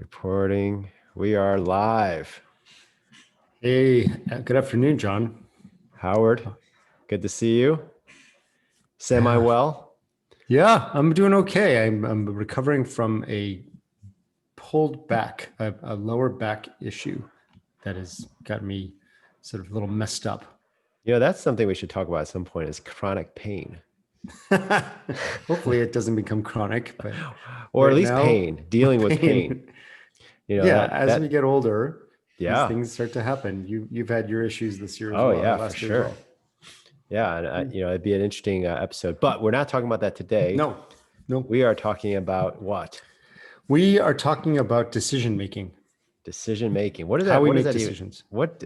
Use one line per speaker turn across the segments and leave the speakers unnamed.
Reporting. We are live.
Hey, good afternoon, John.
Howard, good to see you. Semi
Yeah,
well.
yeah, I'm doing okay. I'm recovering from a pulled back, a lower back issue that has got me sort of a little messed up.
That's something we should talk about at some point is chronic pain,
Hopefully, it doesn't become chronic, but
or at
right
least
now,
pain, dealing with pain.
pain. Yeah, as we
That,
get older, these
yeah.
things start to happen. You've had your issues this year as
Oh,
well,
yeah, for
last year as
sure.
well.
Yeah. And, it'd be an interesting episode, but we're not talking about that today.
No, no.
We are talking about what?
We are talking about decision making,
Decision making. What is
how
that?
we
What does
make
that even,
decisions.
what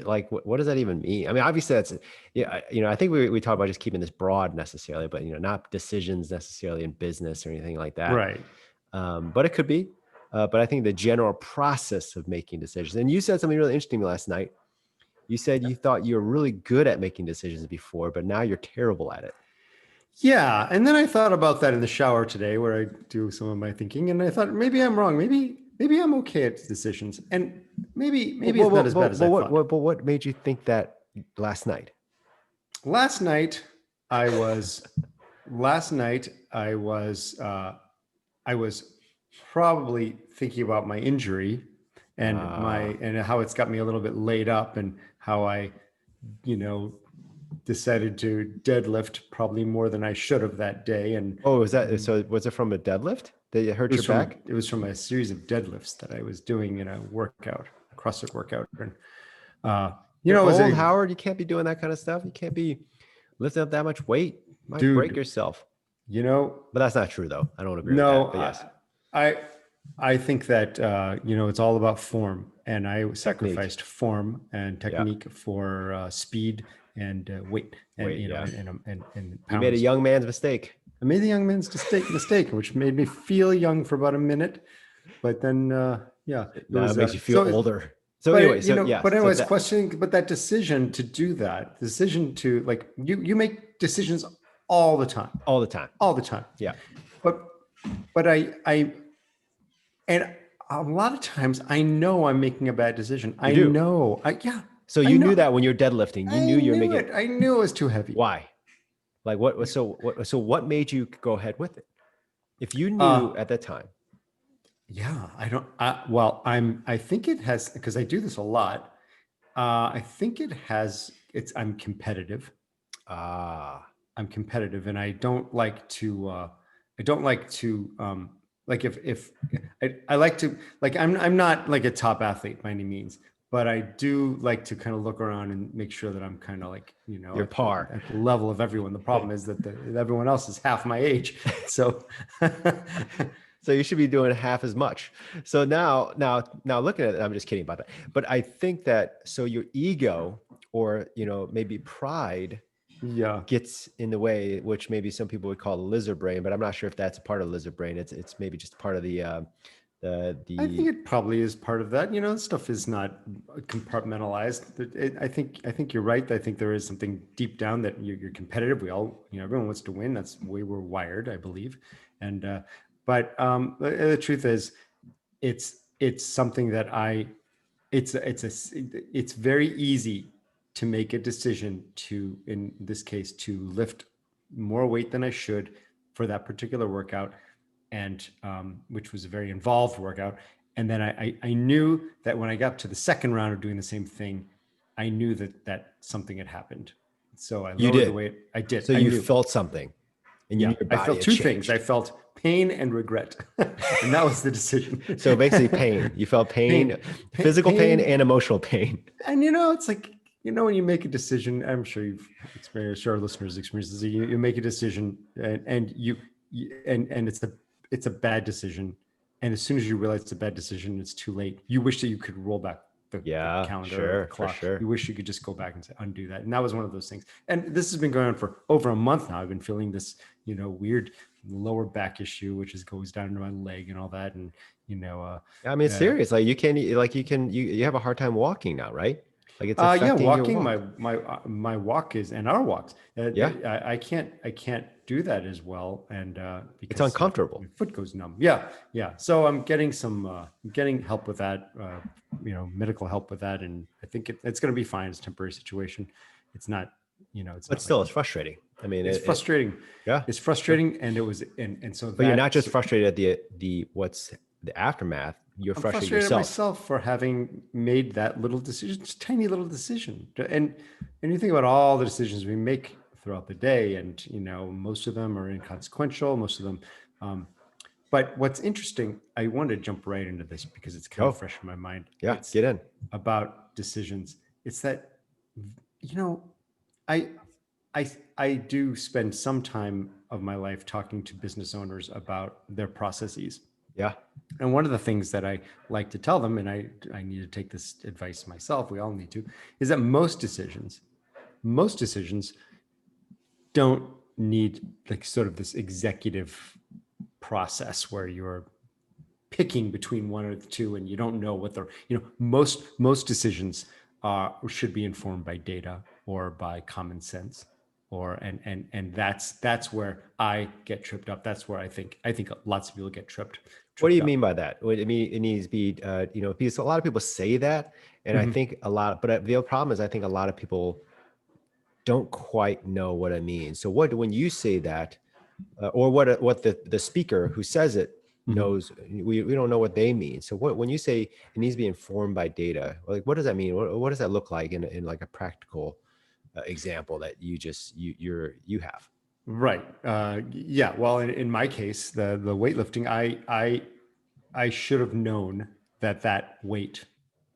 does that even mean? I mean, obviously that's, yeah, I think we talk about just keeping this broad necessarily, but, not decisions necessarily in business or anything like that.
Right.
But it could be. But I think the general process of making decisions. And you said something really interesting last night. You said you thought you were really good at making decisions before, but now you're terrible at it.
Yeah, and then I thought about that in the shower today, where I do some of my thinking, and I thought maybe I'm wrong. Maybe I'm okay at decisions, and maybe it's not as bad as I thought.
But what made you think that last night?
Last night, I was last night I was probably thinking about my injury and how it's got me a little bit laid up, and how I, you know, decided to deadlift probably more than I should have that day. And
Oh, was that so? Was it from a deadlift that you hurt your back?
it was from a series of deadlifts that I was doing in a workout, a CrossFit workout. And
You're
it was
old, Howard. You can't be doing that kind of stuff. You can't be lifting up that much weight. You might
Dude,
break yourself. But that's not true, though. I don't agree with that. But yes,
I think that it's all about form, and I sacrificed form and technique for speed and weight, and and
you made a
pounds.
young man's mistake.
I made the young man's mistake, which made me feel young for about a minute, but then
It makes you feel older. So
but
anyway,
but anyways, questioning, but that decision to do that, decision to, like, you make decisions all the time,
all the time. Yeah.
But I and a lot of times I know I'm making a bad decision. I know.
So you knew that when you're deadlifting, you knew you were making
it. I knew it was too heavy.
Why? Like what? So what made you go ahead with it? If you knew at that time.
Yeah, I don't. Well, I think it has, because I do this a lot. I think it has. I'm competitive. I'm competitive, and I don't like to. I don't like to. Like if I like to, like, I'm not like a top athlete by any means, but I do like to kind of look around and make sure that I'm kind of like,
your par
at the level of everyone. The problem is that everyone else is half my age, so.
So you should be doing half as much. So now looking at it, I'm just kidding about that. But I think that, so your ego, or, maybe pride, gets in the way, which maybe some people would call lizard brain, but I'm not sure if that's a part of lizard brain. It's maybe just part of the
I think it probably is part of that. Stuff is not compartmentalized. I think you're right. I think there is something deep down that you're competitive. We all, everyone wants to win. That's the way we're wired, I believe. And but the truth is, it's something that it's very easy to make a decision to, in this case, to lift more weight than I should for that particular workout, and which was a very involved workout. And then I knew that when I got to the second round of doing the same thing, I knew that something had happened. So I lowered the weight. I did.
So you felt something. And
I felt two things. I felt pain and regret, and that was the decision.
So basically, pain. You felt pain, physical pain, and emotional pain.
And it's like, when you make a decision, I'm sure you've experienced, sure our listeners experience this. You make a decision, and it's a bad decision, and as soon as you realize it's a bad decision, it's too late. You wish that you could roll back the calendar, or the clock. You wish you could just go back and undo that. And that was one of those things. And this has been going on for over a month now. I've been feeling this, weird lower back issue, which goes down into my leg and all that. And
I mean, it's serious. Like you have a hard time walking now, right? Like it's
Yeah,
affecting your
walking.
walk.
My walk is, and our walks.
Yeah.
I can't do that as well, and
It's
because my
uncomfortable.
foot goes numb. Yeah, yeah. So I'm getting I'm getting help with that. Medical help with that, and I think it's going to be fine. It's a temporary situation. It's not, it's
But
not like
still, it's frustrating. I mean,
it's frustrating.
yeah,
It's
sure.
frustrating, and it was, and so
But you're not just
that's.
frustrated at the what's the aftermath. You're
I'm
frustrated
frustrated at
yourself.
myself for having made that little decision, just tiny little decision. And you think about all the decisions we make throughout the day, and most of them are inconsequential. Most of them, but what's interesting, I wanted to jump right into this because it's kind of
Oh,
fresh in my mind.
yeah,
It's
get in.
about decisions. It's that, you know, I I do spend some time of my life talking to business owners about their processes.
Yeah,
And one of the things that I like to tell them, and I need to take this advice myself, we all need to, is that most decisions don't need like sort of this executive process where you're picking between one or the two and you don't know what they're, most decisions should be informed by data or by common sense, or and that's where I get tripped up. That's where I think lots of people get tripped
what do you
up.
mean by that? What I mean, it needs to be, because a lot of people say that, and I
Mhm.
think a lot, but the problem is, I think a lot of people don't quite know what I mean. So, what when you say that, or what the speaker who says it
Mhm.
knows, we don't know what they mean. So, what when you say it needs to be informed by data, like what does that mean? What does that look like in like a practical example that you have?
Right. Yeah. Well, in my case, the weightlifting, I should have known that weight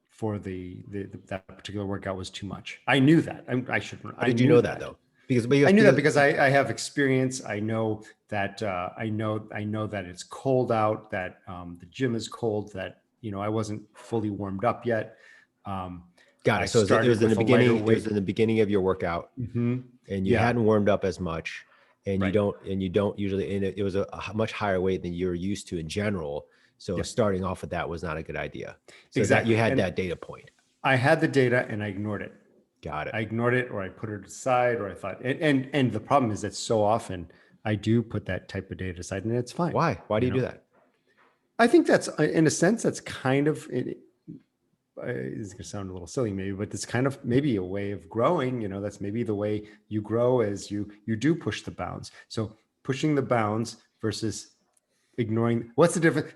for that particular workout was too much. I knew that.
How
I
did you
knew
know that
that.
though? Because
I knew that
because
because I have experience. I know that I know that it's cold out. That the gym is cold. That I wasn't fully warmed up yet. Um,
got
I
it. So it was
started
in the
with a lighter
beginning. It was
weight.
in the beginning of your workout,
Hmm.
and you
Yeah.
hadn't warmed up as much, and
Right.
you don't usually, and it was a much higher weight than you're used to in general. So
Yep.
starting off with that was not a good idea. So that you
Exactly.
had
And
that data point.
I had the data and I ignored it.
Got it.
I ignored it, or I put it aside, or I thought, and the problem is that so often I do put that type of data aside, and it's fine.
Why? Why do
You
you do
know,
that?
I think that's, in a sense, that's kind of it. It's going to sound a little silly, maybe, but it's kind of maybe a way of growing. That's maybe the way you grow, as you do push the bounds. So pushing the bounds versus ignoring. What's the difference?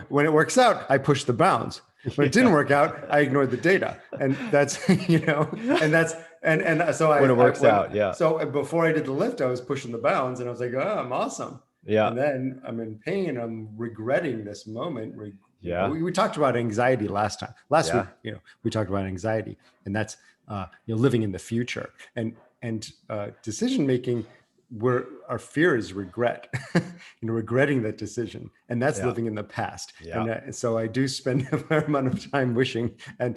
When it works out, I push the bounds. When it didn't
Yeah.
work out, I ignored the data, and that's and that's and so
When it works out, yeah.
before I did the lift, I was pushing the bounds, and I was like, oh, I'm awesome.
Yeah.
And then I'm in pain. I'm regretting this moment.
Yeah.
We talked about anxiety last week.
Yeah.
We talked about anxiety, and that's living in the future, and decision making, where our fear is regret, regretting that decision, and that's
Yeah.
living in the past.
Yeah.
And so I do spend a fair amount of time wishing, and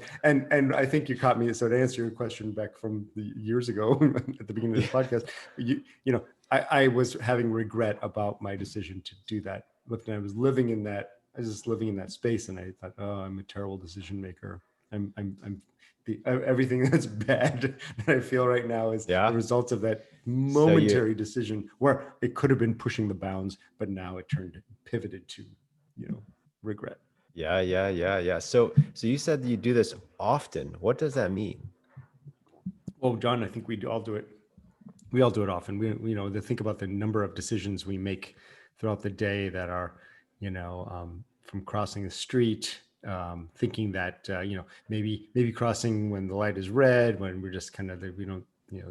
I think you caught me. So to answer your question back from the years ago at the beginning of this podcast, I was having regret about my decision to do that. I was living in that. I was just living in that space, and I thought, oh, I'm a terrible decision maker. I'm everything that's bad that I feel right now is the
Yeah.
result of that
So you
momentary decision where it could have been pushing the bounds, but now it pivoted to, regret.
yeah. So you said you do this often. What does that mean?
Well, John, I think we all do it. We all do it often. To think about the number of decisions we make throughout the day that are, from crossing the street, thinking that, maybe crossing when the light is red, when we're just kind of, we don't,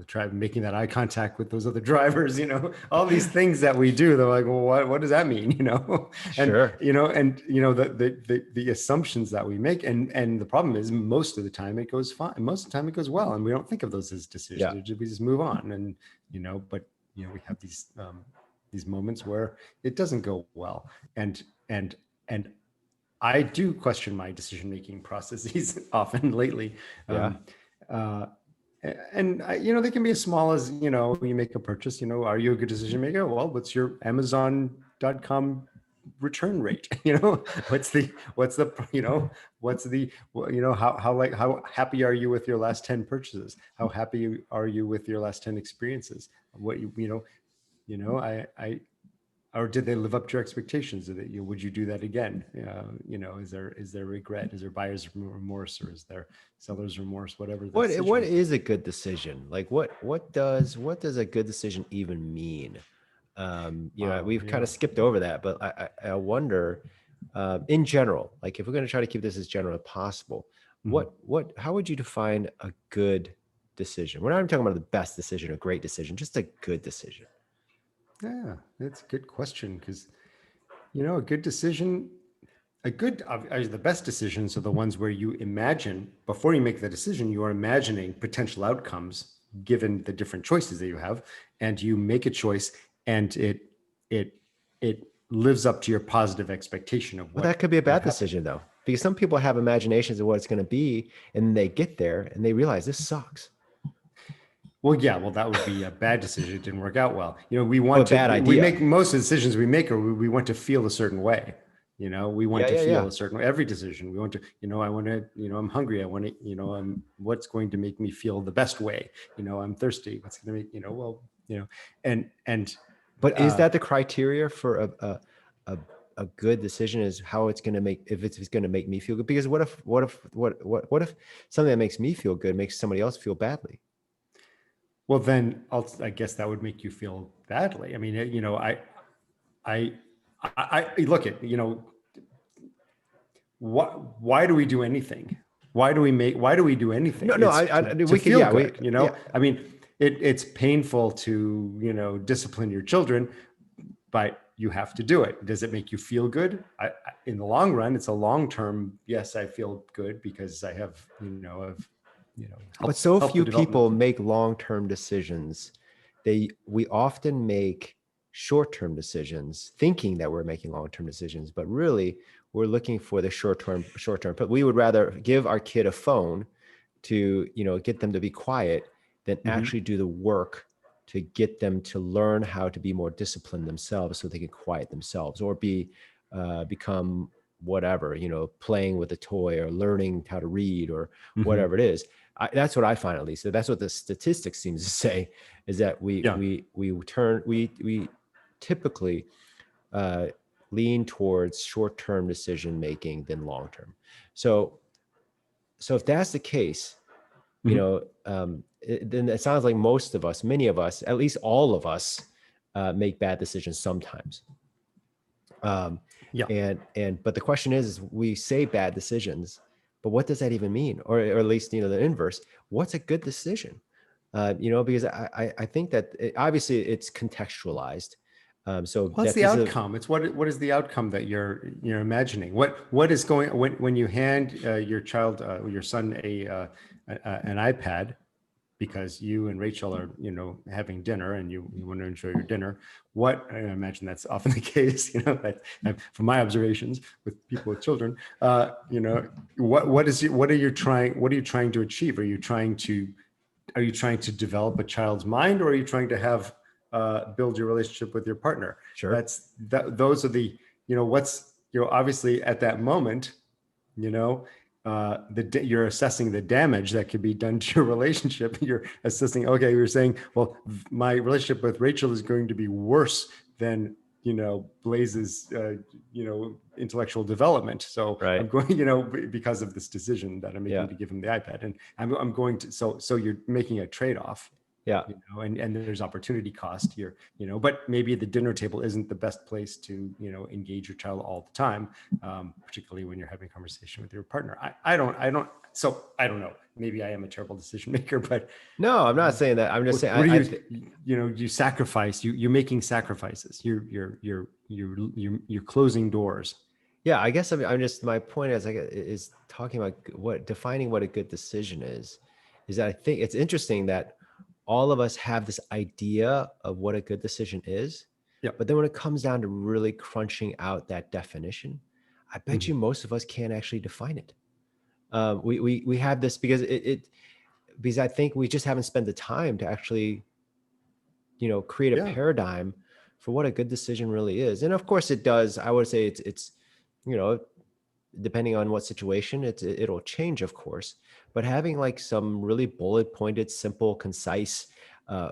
try making that eye contact with those other drivers, all these things that we do. They're like, well, what does that mean? And,
Sure.
the assumptions that we make. And the problem is most of the time it goes fine. Most of the time it goes well. And we don't think of those as
Yeah.
decisions. We just move on. And, but, we have these moments where it doesn't go well. And I do question my decision-making processes often lately.
Yeah.
Uh, and they can be as small as, you make a purchase, are you a good decision maker? Well, what's your Amazon.com return rate? What's the, how happy are you with your last 10 purchases? How happy are you with your last 10 experiences? I or did they live up to your expectations? Would you do that again? Is there regret? Is there buyer's remorse, or is there seller's remorse? Whatever the
What
situation.
is a good decision? Like what does a good decision even mean?
Wow.
We've kind
Yeah.
of skipped over that, but I wonder, in general, like if we're going to try to keep this as general as possible,
Mhm.
how would you define a good decision? We're not even talking about the best decision, a great decision, just a good decision.
Yeah, that's a good question, because a good decision, the best decisions are the ones where you imagine, before you make the decision, you are imagining potential outcomes given the different choices that you have, and you make a choice, and it it lives up to your positive expectation of
Well, that could be a
what
bad
happened.
decision though, because some people have imaginations of what it's going to be, and they get there and they realize this sucks.
Well, yeah, well, that would be a bad decision. It didn't work out well.
Oh, a bad
We
idea.
make most of the decisions we make, or we want to feel a certain way. We want
Yeah,
to
yeah,
feel
yeah.
a certain way. Every decision we want to, I want to, I'm hungry. I want to, what's going to make me feel the best way? I'm thirsty. What's going to make, and
But is
uh,
that the criteria for a, a good decision? Is how it's going to make, if it's going to make me feel good? Because what if something that makes me feel good makes somebody else feel badly?
well, then I guess that would make you feel badly. I mean, I, I look at, why do we do anything? Why do we do anything?
No, no,
It's to
we could,
feel
yeah,
good,
yeah.
I mean, it's painful to, discipline your children, but you have to do it. Does it make you feel good? In the long run, it's a long-term, yes, I feel good because I have,
But
helped
so
the
few
development.
people make long-term decisions. We often make short-term decisions thinking that we're making long-term decisions, but really we're looking for the short term. But we would rather give our kid a phone to, get them to be quiet than
Mm-hmm.
actually do the work to get them to learn how to be more disciplined themselves so they can quiet themselves or become whatever, playing with a toy or learning how to read or
Mm-hmm.
whatever it is. That's what I find, at least. So that's what the statistics seems to say, is that
Yeah.
we typically uh, lean towards short-term decision making than long-term. So if that's the case,
Mm-hmm.
then it sounds like many of us, at least all of us, make bad decisions sometimes. Um,
Yeah.
but the question is we say bad decisions, but what does that even mean? Or at least, the inverse, what's a good decision? Because I think that obviously it's contextualized. So
What's
that
the
this is
outcome? It's what is the outcome that you're imagining? What is going when you hand your child, your son, an iPad because you and Rachel are, having dinner, and you want to enjoy your dinner. I imagine that's often the case, from my observations with people with children. What are you trying to achieve? Are you trying to develop a child's mind, or are you trying to have build your relationship with your partner?
sure.
Those are the, obviously at that moment, you know you're assessing the damage that could be done to your relationship. You're assessing, okay, you're saying, well, my relationship with Rachel is going to be worse than Blaze's intellectual development, so
Right.
I'm going, because of this decision that I'm making
Yeah.
to give him the iPad, and I'm going to, so you're making a trade-off,
Yeah.
and there's opportunity cost here, but maybe the dinner table isn't the best place to, engage your child all the time, particularly when you're having a conversation with your partner. I don't know. Maybe I am a terrible decision maker, but
No, I'm not saying that. I'm just saying
what do
I
you sacrifice, you're making sacrifices, you're closing doors.
yeah, I guess I'm just, my point is talking about defining what a good decision is that I think it's interesting that all of us have this idea of what a good decision is,
Yeah.
but then when it comes down to really crunching out that definition, I bet
Mhm.
you most of us can't actually define it. We have this because because I think we just haven't spent the time to actually, create a
Yeah.
paradigm for what a good decision really is. And of course it does. I would say it's, you know, depending on what situation, it'll change, of course. But having like some really bullet pointed, simple, concise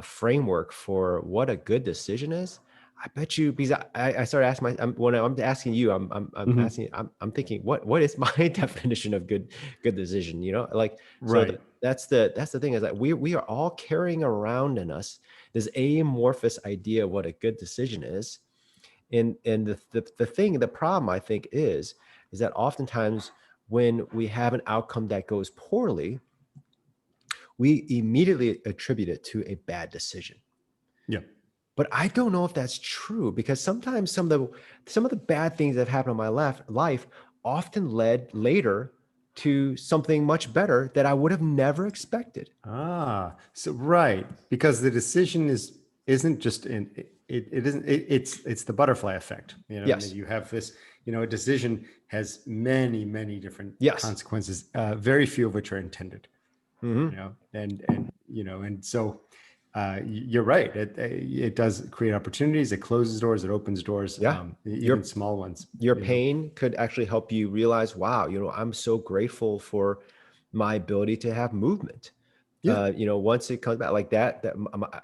framework for what a good decision is, I bet you, because I started asking when I'm asking you, I'm
Mhm.
asking, I'm thinking, what is my definition of good decision? You know, like, so
Right.
that's the thing, is that we are all carrying around in us this amorphous idea of what a good decision is. And the problem, I think, is that oftentimes when we have an outcome that goes poorly, we immediately attribute it to a bad decision.
Yeah.
But I don't know if that's true, because sometimes some of the bad things that have happened in my life often led later to something much better that I would have never expected.
So right, because the decision isn't just it isn't it's the butterfly effect. You know, and
Yes.
you have this. You know, a decision has many different
Yes.
consequences, very few of which are intended.
Hmm.
You know, and you know, and so you're right. It does create opportunities. It closes doors. It opens doors.
Yeah.
Even
Your
small ones.
your
You know.
pain could actually help you realize, wow, I'm so grateful for my ability to have movement.
Yeah.
Once it comes back like that,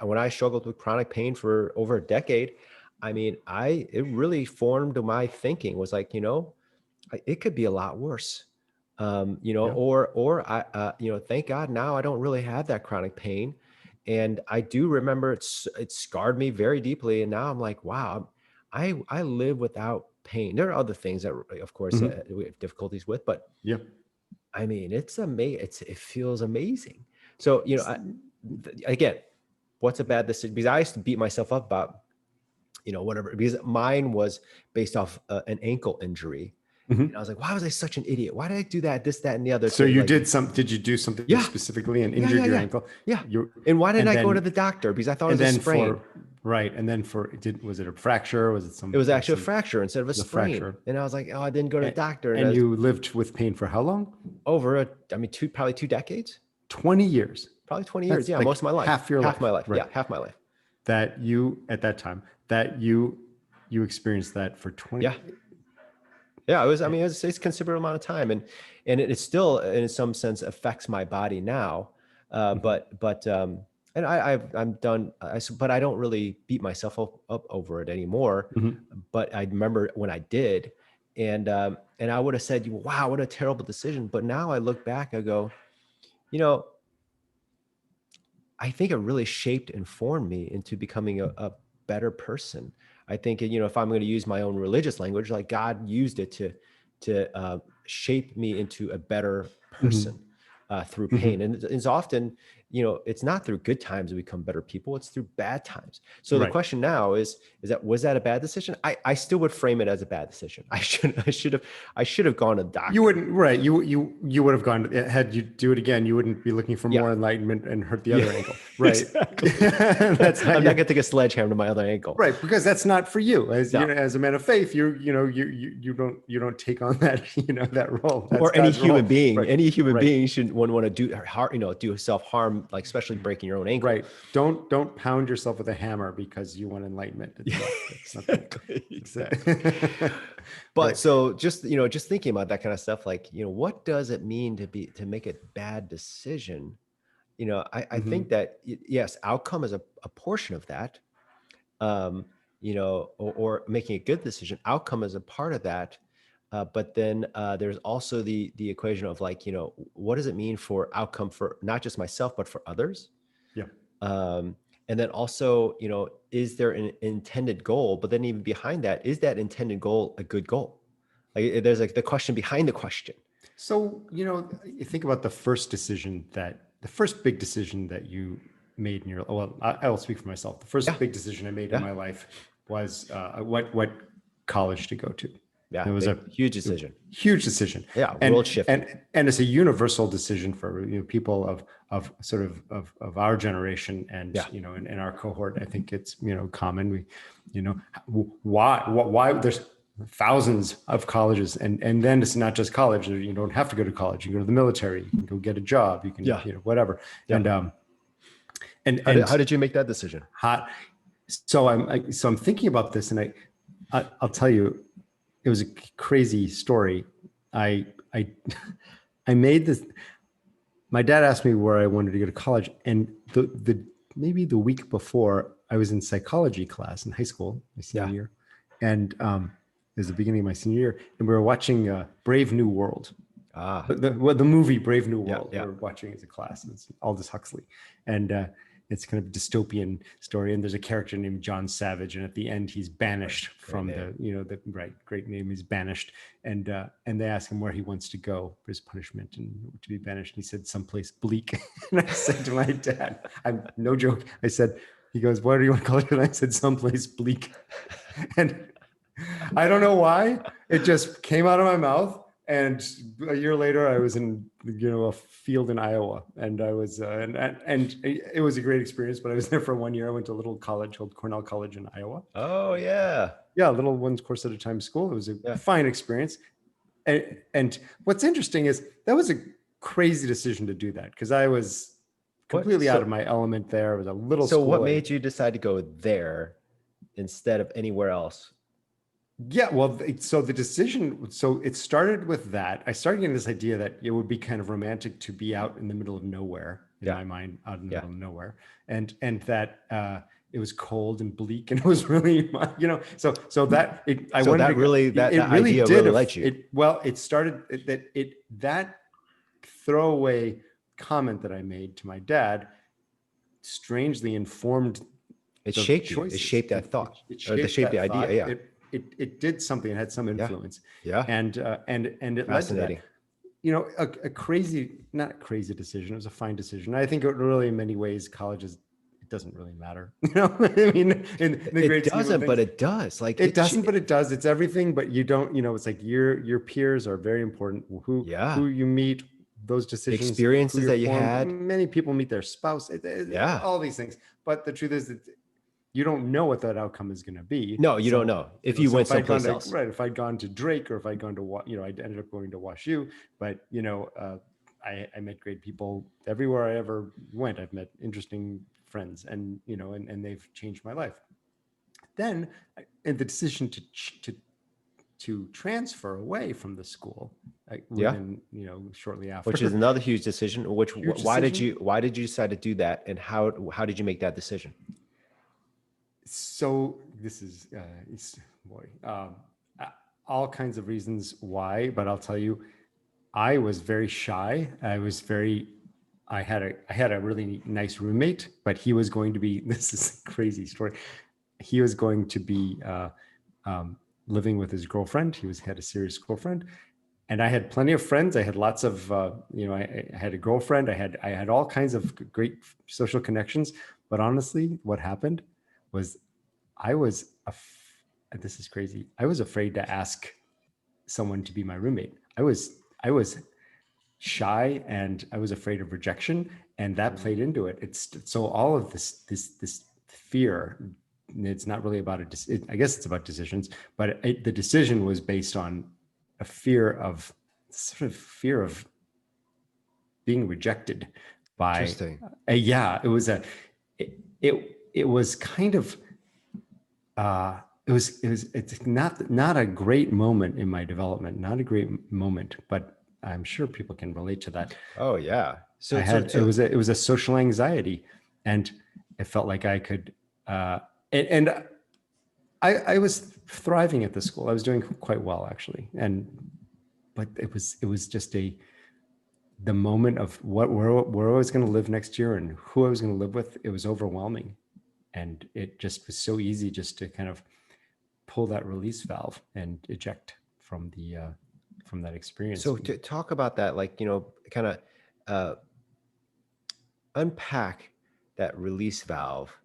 when I struggled with chronic pain for over a decade, I mean, it really formed my thinking, was like, it could be a lot worse.
Yeah.
Or thank God now I don't really have that chronic pain. And I do remember it scarred me very deeply. And now I'm like, wow, I live without pain. There are other things that, of course,
Mhm.
we have difficulties with, but
Yeah.
I mean, it's amazing. It feels amazing. So, again, what's a bad decision? Because I used to beat myself up about, whatever, because mine was based off an ankle injury. And I
Mhm.
was like, why was I such an idiot? Why did I do that, this, that, and the other
So
to,
you
like,
did you do something
yeah,
specifically and
yeah,
injured
yeah,
your
yeah,
ankle?
yeah.
You
And why didn't
and
I go to
then
the doctor? Because I thought it
and
was a
then
sprain.
was it a fracture? Was it
It was actually a
some
fracture instead of a
the
sprain.
fracture?
And I was like, oh, I didn't go to the
And,
doctor. And I
and
was
you lived with pain for how long?
over, probably 2 decades,
20 years.
probably 20 years.
That's
Yeah, most
like
of my life,
half your
half my
life,
life.
right?
Yeah, half my life.
That you at that time that you experienced that for 20.
Yeah. Yeah, it was. I mean, it's a considerable amount of time, and it still, in some sense, affects my body now.
Mhm.
And I'm done. But I don't really beat myself up over it anymore.
Mhm.
But I remember when I did, and I would have said, "Wow, what a terrible decision." But now I look back, I go, you know, I think it really shaped and formed me into becoming a better person. I think, if I'm going to use my own religious language, like, God used it to shape me into a better person
Mhm.
through pain.
Mhm.
And it's often, it's not through good times we become better people. It's through bad times. So the
Right.
question now was that a bad decision? I still would frame it as a bad decision. I should have gone to the
You
doctor.
wouldn't, right? You would have gone, had you do it again. You wouldn't be looking for
Yeah.
more enlightenment and hurt the
Yeah,
other ankle, right?
exactly.
That's not
I'm not
your
gonna take a sledgehammer to my other ankle.
right, because that's not for you. As
No.
as a man of faith, you don't take on that that role. That's
Or any
God's
human
role,
being.
right?
Any human
Right.
being shouldn't want to do self-harm, like especially breaking your own ankle.
Right. Don't pound yourself with a hammer because you want enlightenment. It's not. That's not the.
Exactly.
It's
Exactly. But
right.
so just thinking about that kind of stuff, like, what does it mean to make a bad decision? I think
Hmm.
that yes, outcome is a portion of that. um, or making a good decision. Outcome is a part of that. But then there's also the equation of, like, what does it mean for outcome for not just myself, but for others?
Yeah.
Um, and then also, is there an intended goal? But then even behind that, is that intended goal a good goal? Like, there's like the question behind the question.
So you think about the first big decision that you made in your. Well, I will speak for myself. The
Yeah,
first big decision I made in
yeah,
my life was what college to go to.
yeah.
It was
Big,
a
huge decision.
huge decision,
Yeah,
and
world shifting.
it's a universal decision for people of sort of our generation and
Yeah,
in our cohort. I think it's common. We why there's thousands of colleges, and then it's not just college. You don't have to go to college. You can go to the military. You can go get a job. You can
yeah,
whatever.
yeah.
And
How did
and
how did you make that decision?
hot. So I'm thinking about this, and I'll tell you, it was a crazy story. I I made this. My dad asked me where I wanted to go to college, and the maybe the week before, I was in psychology class in high school, my senior
Yeah.
year, and it was the beginning of my senior year, and we were watching Brave New World,
Ah,
the movie Brave New
yeah,
World. We
yeah.
were watching as a class. It's Aldous Huxley, and it's kind of dystopian story. And there's a character named John Savage, and at the end, he's banished
Great
from
name.
the right, great name. He's banished, and they ask him where he wants to go for his punishment and to be banished. And he said someplace bleak. And I said to my dad, I'm no joke. I said, he goes, "Where do you want to call it?" And I said, "Someplace bleak." And I don't know why it just came out of my mouth. And a year later, I was in a field in Iowa, and I was and it was a great experience. But I was there for 1 year. I went to a little college called Cornell College in Iowa.
Oh yeah.
Yeah, a little one course at a time school. It was a
Yeah.
fine experience. And what's interesting is that was a crazy decision to do that, because I was
What?
completely out of my element there. It was a little
So what
school.
made you decide to go there instead of anywhere else?
Yeah, well, so the decision, so it started with that. I started getting this idea that it would be kind of romantic to be out in the middle of nowhere, in
Yeah.
my mind, out in the
Yeah.
middle of nowhere, and that it was cold and bleak, and it was really, so that I
So
wanted
that
to go.
really,
It
that
really
idea
did.
really liked you.
It started that throwaway comment that I made to my dad strangely informed
It
the
shaped you. It
choices.
shaped that thought,
It
or the
shaped
shaped the
that
idea.
thought.
Yeah.
It did something. It had some
Yeah.
influence,
Yeah.
and it led to that.
Fascinating.
A crazy, not a crazy decision. It was a fine decision. I think really, in many ways, colleges, it doesn't really matter. I mean, in the
It
great scheme of
doesn't,
things,
but it does. Like
it doesn't, but it does. It's everything. But you don't. It's like your peers are very important.
Yeah.
Who you meet, those decisions,
Experiences
who
that
you're
you
formed.
had.
Many people meet their spouse.
Yeah.
All these things. But the truth is that you don't know what that outcome is going to be.
No, you don't know if you
So
went
if I'd gone
someplace
to,
else.
right, if I'd gone to Drake, or if I'd gone to, I ended up going to WashU, but I met great people everywhere I ever went. I've met interesting friends, and and they've changed my life. Then, and the decision to transfer away from the school, within shortly after,
Which is another huge decision.
Huge
Why did
decision.
you decide to do that, and how did you make that decision?
So this is boy, all kinds of reasons why, but I'll tell you, I was very shy. I had a really nice roommate, but he was going to be, this is a crazy story. He was going to be living with his girlfriend. Had a serious girlfriend, and I had plenty of friends. I had lots of, I had a girlfriend. I had all kinds of great social connections. But honestly, what happened was this is crazy. I was afraid to ask someone to be my roommate. I was shy, and I was afraid of rejection, and that played into it. It's so all of this fear. It's not really about I guess it's about decisions, but the decision was based on a fear of being rejected by.
Interesting.
Yeah, it was it was kind of. It's not a great moment in my development, not a great moment, but I'm sure people can relate to that.
Oh yeah. So
it was a social anxiety, and it felt like I could, and I was thriving at the school. I was doing quite well, actually. But it was just the moment of where I was going to live next year and who I was going to live with. It was overwhelming. And it just was so easy just to kind of pull that release valve and eject from that experience.
So to talk about that, like, kind of unpack that release valve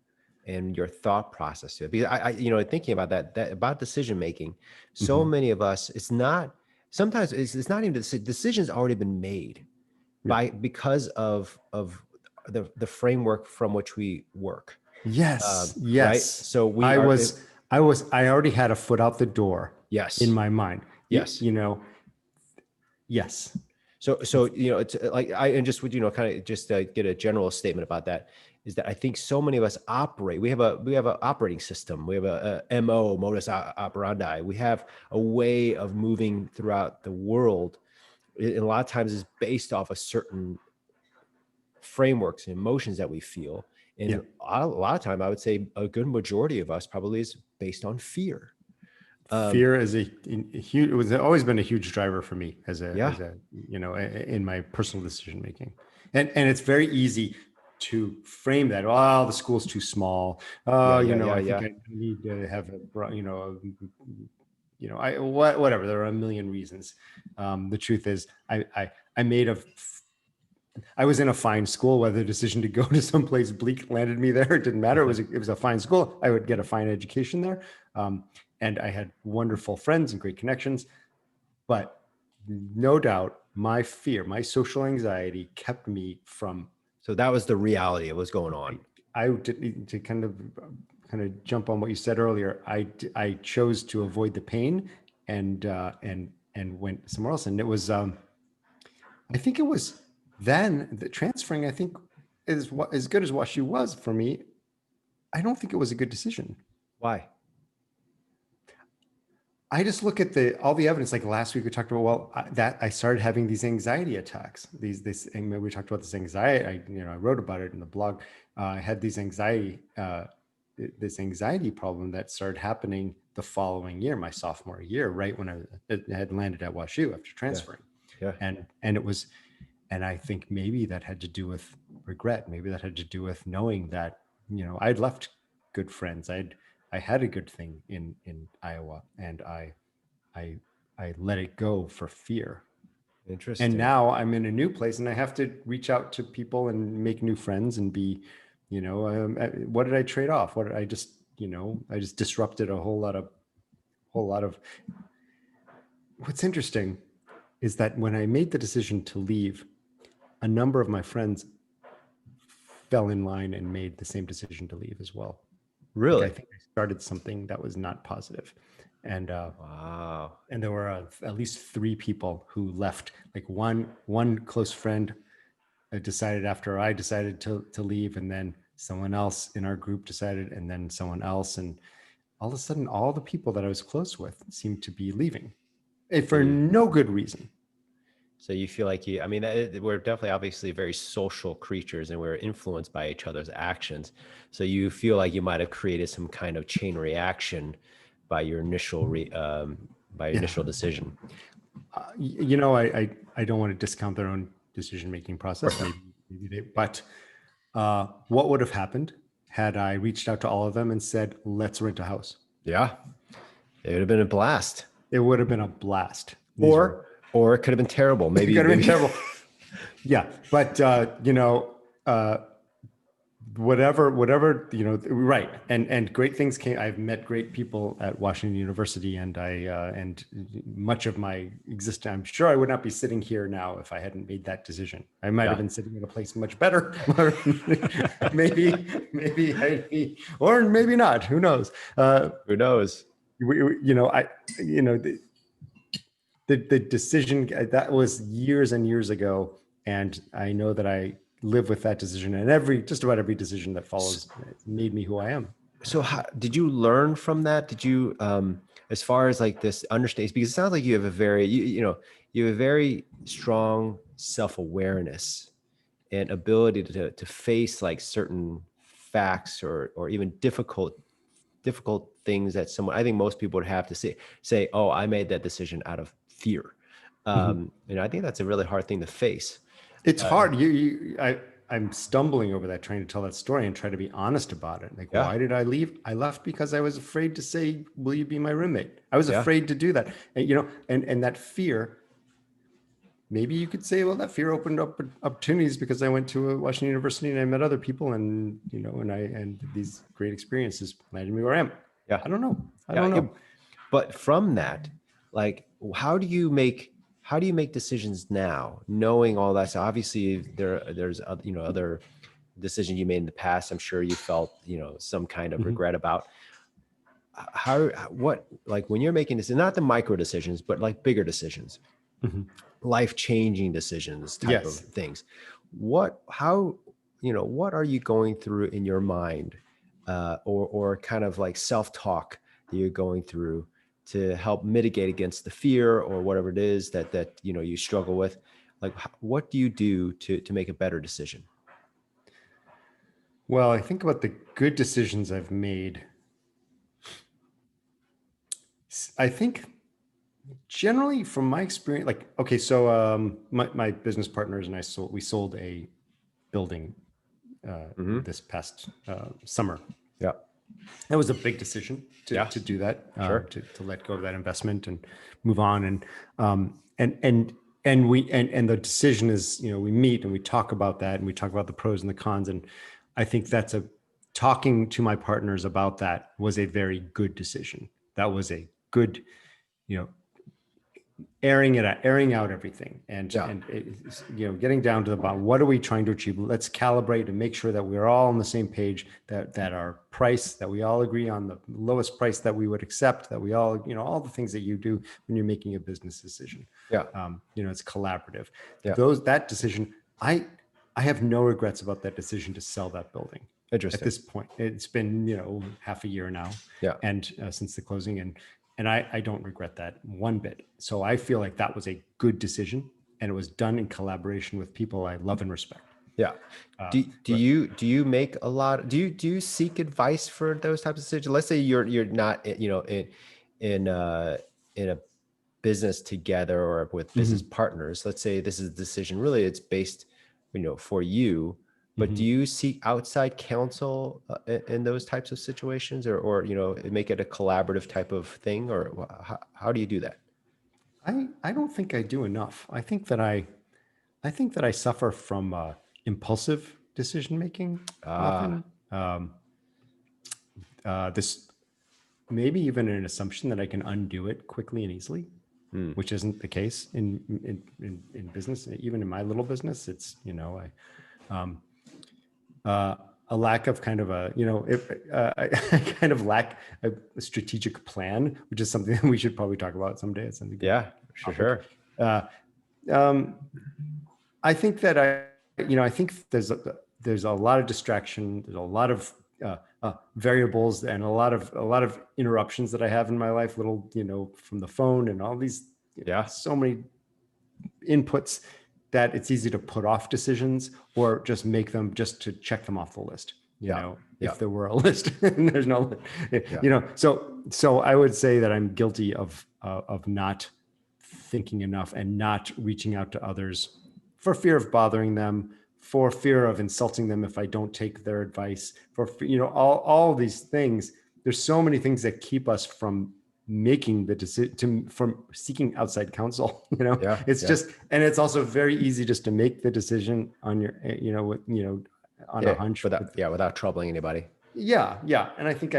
and your thought process to it. Because I thinking about that about decision making, so many of us, sometimes it's not even decisions already been made because of the framework from which we work.
Yes.
Right. So
I already had a foot out the door.
Yes.
In my mind.
Yes.
Yes.
So it's like and just would kind of just get a general statement about that is that I think so many of us operate. We have an operating system. We have a MO, modus operandi. We have a way of moving throughout the world. And a lot of times is based off of certain frameworks and emotions that we feel. And
Yeah.
a lot of time, I would say a good majority of us probably is based on fear.
Fear is a huge, it was always been a huge driver for me
Yeah.
in my personal decision making. And it's very easy to frame that. Oh, the school's too small. Oh, I think I need to have whatever. There are a million reasons. The truth is I was in a fine school. Whether the decision to go to someplace bleak landed me there, it didn't matter. It was a fine school. I would get a fine education there. And I had wonderful friends and great connections, but no doubt my fear, my social anxiety kept me from.
So that was the reality of what's going on.
I did to kind of jump on what you said earlier. I chose to avoid the pain and went somewhere else. And it was, I think it was then the transferring, I think is what as good as WashU was for me. I don't think it was a good decision.
Why?
I just look at all the evidence. Like last week, we talked about that I started having these anxiety attacks. We talked about this anxiety. I wrote about it in the blog. I had these this anxiety problem that started happening the following year, my sophomore year, right when I had landed at WashU after transferring.
Yeah.
And it was, and I think maybe that had to do with regret. Maybe that had to do with knowing that I'd left good friends. I had a good thing in Iowa, and I let it go for fear.
Interesting.
And now I'm in a new place, and I have to reach out to people and make new friends and be, what did I trade off? What did I just, I just disrupted a whole lot of. What's interesting is that when I made the decision to leave, a number of my friends fell in line and made the same decision to leave as well.
Really?
I think I started something that was not positive. And
wow.
And there were at least 3 people who left. Like one close friend decided after I decided to leave, and then someone else in our group decided, and then someone else. And all of a sudden, all the people that I was close with seemed to be leaving for no good reason.
So you feel like we're definitely obviously very social creatures, and we're influenced by each other's actions. So you feel like you might have created some kind of chain reaction by your initial initial decision.
I don't want to discount their own decision-making process, but what would have happened had I reached out to all of them and said, let's rent a house?
Yeah, it would have been a blast.
It would have been a blast.
Or it could have been terrible. Maybe
it could have been terrible. Yeah. But, whatever, right. And great things came. I've met great people at Washington University, and and much of my existence, I'm sure I would not be sitting here now if I hadn't made that decision. I might have been sitting in a place much better. maybe, or maybe not. Who knows?
Who knows?
The decision that was years and years ago, and I know that I live with that decision, and just about every decision that follows made me who I am.
So how did you learn from that? Did you, as far as like this understanding, because it sounds like you have a very, you have a very strong self-awareness and ability to face like certain facts or even difficult things that I think most people would have to say, oh, I made that decision out of fear. And I think that's a really hard thing to face.
It's hard. I'm stumbling over that, trying to tell that story and try to be honest about it. Like, why did I leave? I left because I was afraid to say, will you be my roommate? I was afraid to do that. And, and that fear, maybe you could say, well, that fear opened up opportunities because I went to Washington University and I met other people, and, and these great experiences landed me where I am.
Yeah.
I don't know.
But from that, like, how do you make decisions now, knowing all that? So obviously there's other decisions you made in the past, I'm sure you felt, some kind of regret about. Like when you're making this, not the micro decisions, but like bigger decisions,
Mhm.
life-changing decisions type of
Yes.
things. How, what are you going through in your mind, or kind of like self-talk that you're going through to help mitigate against the fear or whatever it is that you struggle with? Like, what do you do to make a better decision?
Well, I think about the good decisions I've made. I think generally from my experience, like, okay, so my business partners and I we sold a building
Hmm.
this past summer.
Yeah.
That was a big decision to
Yeah.
do that,
Sure.
to let go of that investment and move on. And the decision is, we meet and we talk about that and we talk about the pros and the cons. And I think talking to my partners about that was a very good decision. That was a good, you know, airing out everything
Yeah.
getting down to the bottom. What are we trying to achieve? Let's calibrate and make sure that we're all on the same page, that our price, that we all agree on the lowest price that we would accept, that we all, all the things that you do when you're making a business decision.
Yeah.
It's collaborative.
Yeah.
That decision, I have no regrets about that decision to sell that building. At
Interesting.
this point, it's been half a year now,
Yeah.
and since the closing, and I don't regret that one bit. So I feel like that was a good decision, and it was done in collaboration with people I love and respect.
Yeah.
But
Do you make a lot? Do you seek advice for those types of situations? Let's say you're not, in a business together or with business
Mhm,
partners. Let's say this is a decision, really it's based, for you, but do
mhm.
you seek outside counsel in those types of situations, or make it a collaborative type of thing, or how do you do that?
I don't think I do enough. I think that I suffer from impulsive decision making
Ah.
often. This maybe even an assumption that I can undo it quickly and easily,
Hmm.
which isn't the case in business. Even in my little business, it's uh, a lack of kind of I kind of lack a strategic plan, which is something that we should probably talk about someday. It's a good
Yeah, sure,
topic.
sure.
Uh, um, I think that I think there's a lot of distraction. There's a lot of variables and a lot of interruptions that I have in my life. Little, from the phone and all these,
Yeah.
so many inputs that it's easy to put off decisions or just make them just to check them off the list.
Yeah. Yeah.
If there were a list, and there's no,
Yeah.
so I would say that I'm guilty of not thinking enough and not reaching out to others for fear of bothering them, for fear of insulting them if I don't take their advice, all these things. There's so many things that keep us from making the decision, from seeking outside counsel.
Yeah.
It's
Yeah.
just, and it's also very easy just to make the decision on your, on a
Yeah.
hunch.
Without troubling anybody.
Yeah. And I think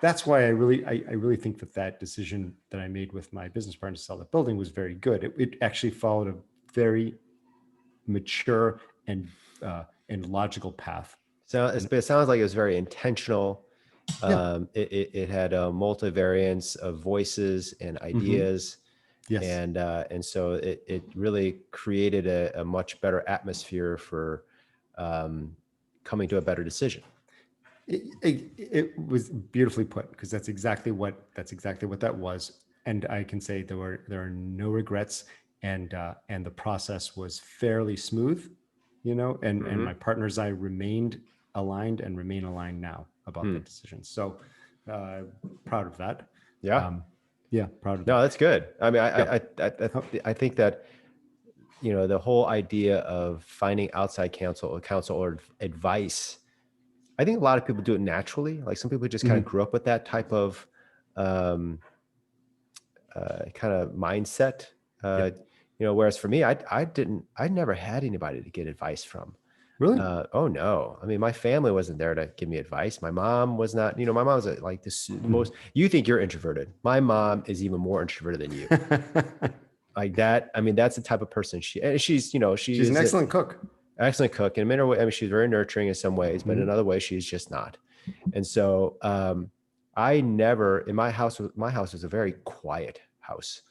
that's why I really think that decision that I made with my business partner to sell the building was very good. It actually followed a very mature and logical path.
So
And
it sounds like it was very intentional.
yeah.
It had a multivariance of voices and
Hmm.
ideas,
Yes.
and so it really created a much better atmosphere for um, coming to a better decision.
It was beautifully put, because that's exactly what that was. And I can say there are no regrets, and the process was fairly smooth, and my
Hmm.
partners, I remained aligned and remain aligned now about
Hmm.
that decision. So uh, proud of that.
Yeah.
Um, yeah, proud of
No,
that.
that's good. I mean,
Yeah. Oh,
I think that the whole idea of finding outside counsel or advice. I think a lot of people do it naturally. Like some people just kind of
mhm.
grew up with that type of um, kind of mindset.
Yeah.
Whereas for me, I never had anybody to get advice from.
Really?
Oh no. I mean, my family wasn't there to give me advice. My mom was not, my mom's like this
Mhm.
most, you think you're introverted. My mom is even more introverted than you. Like that. I mean, that's the type of person she's, she
She's an
is an
excellent cook.
excellent cook. And in a way, I mean, she's very nurturing in some ways, but in
Mhm.
other ways, she's just not. And so I never, in my house was a very quiet house.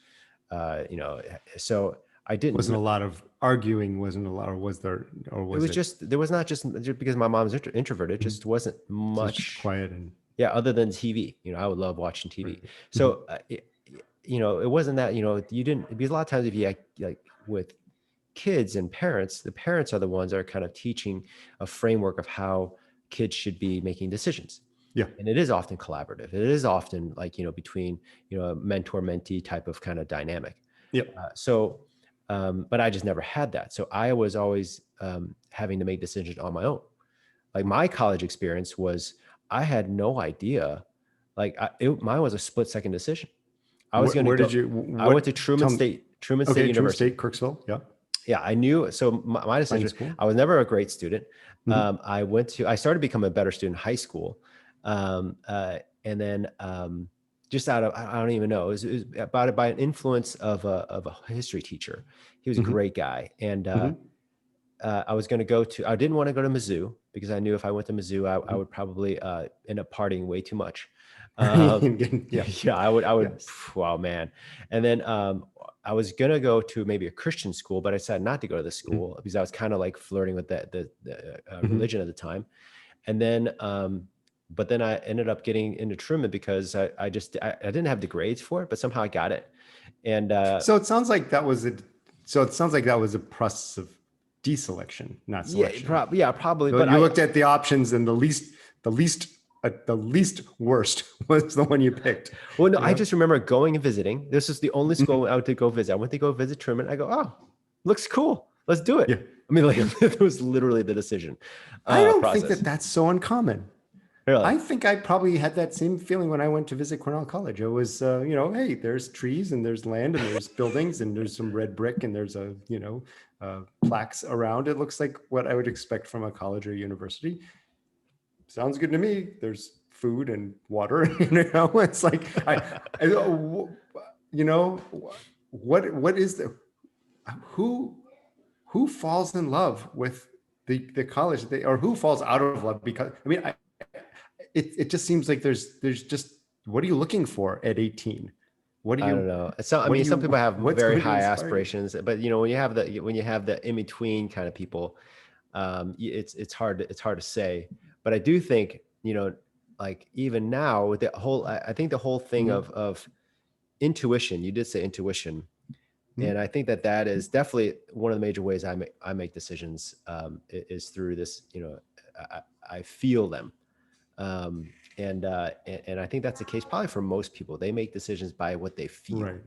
You know, so I didn't.
Wasn't a lot of arguing, wasn't a lot, or was there, or
It
was
was
it
just there was not just because my mom's introverted. It
Mhm.
just wasn't
So it's just
much.
quiet and
Yeah, other than TV. You know, I would love watching TV.
right. Mhm.
So you know, it wasn't that, you know, you didn't, because a lot of times if you like with kids and parents, the parents are the ones that are kind of teaching a framework of how kids should be making decisions.
Yeah.
And it is often collaborative. It is often like, you know, between, you know, a mentor mentee type of kind of dynamic.
Yep.
So, but I just never had that. So I was always having to make decisions on my own. Like my college experience was, I had no idea. Like mine was a split second decision. I was going to
Where did
go.
you,
I went
what,
to
tell me,
Truman State
okay, Truman
University.
State, Kirksville. Yeah.
Yeah, I knew. So my
Fine
decision,
school.
I was never a great student.
Mhm.
I started becoming a better student in high school. And then just out of, I don't even know, it was about it by an influence of a history teacher. He was a
Mhm.
great guy. And
Mhm.
I was going to I didn't want to go to Mizzou because I knew if I went to Mizzou, I
Mhm.
would probably end up partying way too much. Um,
Yeah.
yeah, I would,
Yes.
wow, man. And then I was going to go to maybe a Christian school, but I decided not to go to the
Mhm.
school because I was kind of like flirting with the
Mhm.
religion at the time. And then, but then I ended up getting into Truman because I didn't have the grades for it, but somehow I got it. And
So it sounds like that was a, so it sounds like that was a process of deselection, not selection.
yeah, probably.
So
But
you looked at the options and the least worst was the one you picked,
well, no,
you
I
know?
just remember going and visiting. This is the only
Mhm.
school I went to go visit. I went to go visit Truman. I go, oh, looks cool. Let's do it.
Yeah.
I mean, like
Yeah.
it was literally the decision
I don't think
process.
that that's so uncommon.
Really?
I think I probably had that same feeling when I went to visit Cornell College. It was, you know, hey, there's trees and there's land and there's buildings and there's some red brick and there's a, you know, plaques around. It looks like what I would expect from a college or university. Sounds good to me. There's food and water. You know, it's like you know, what is the who who falls in love with the college they, or who falls out of love because I mean it just seems like there's just what are you looking for at 18? What do
I
you
don't know. I mean, some people have
what's
very
going to
high
inspire you?
aspirations, but you know, when you have the in between kind of people, it's hard to say. But I do think, you know, like even now with the whole, I think the whole thing
Mhm.
of intuition. You did say intuition,
Mhm.
and I think that that is definitely one of the major ways I make decisions is through this. You know, I feel them. And I think that's the case probably for most people. They make decisions by what they feel.
Right.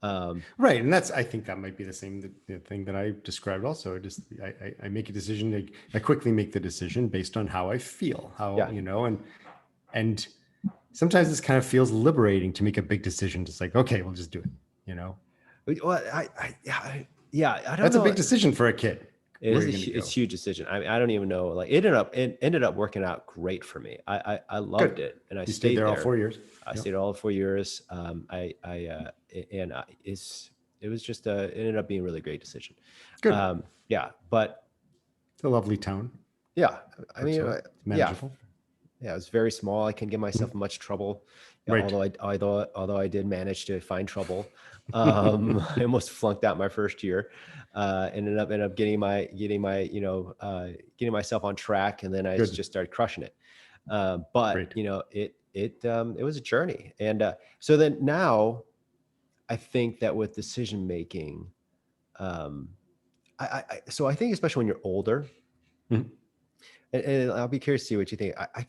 Um,
Right, and that's I think that might be the same the thing that I described. Also, just I make a decision. I quickly make the decision based on how I feel. How
yeah.
you know, and sometimes this kind of feels liberating to make a big decision. Just like okay, we'll just do it. You know,
Well, yeah, I don't
that's a
know.
big decision for a kid.
It
Where
is
you're going to
it's
go?
a huge decision. I mean, I don't even know. Like it ended up working out great for me. I loved
Good.
it, and I
You stayed
stayed
there all
there.
4 years.
I
Yep.
stayed all 4 years. It was just it ended up being a really great decision.
Good.
Yeah, but
It's a lovely town,
yeah, I mean,
Kirksville. It's
yeah,
manageable.
yeah, it was very small. I couldn't get myself
Mhm.
in much trouble. Yeah,
Right.
although I did manage to find trouble. I almost flunked out my first year. Ended up getting myself on track, and then I
Good.
just started crushing it. But
Great.
you know, it was a journey, and so then now I think that with decision making, um, so I think especially when you're older,
Mhm.
and I'll be curious to see what you think. I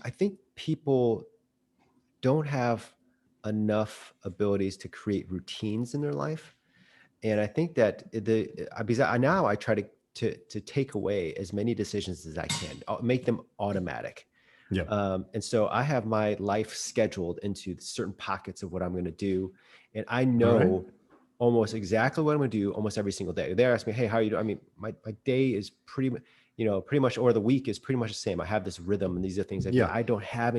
think people don't have enough abilities to create routines in their life. And I think that because now I try to take away as many decisions as I can, make them automatic.
Yeah.
And so I have my life scheduled into certain pockets of what I'm going to do. And I
All right.
know almost exactly what I'm going to do almost every single day. They ask me, hey, how are you doing? I mean, my day is pretty much, or the week is pretty much the same. I have this rhythm and these are things I do.
Yeah.
I don't have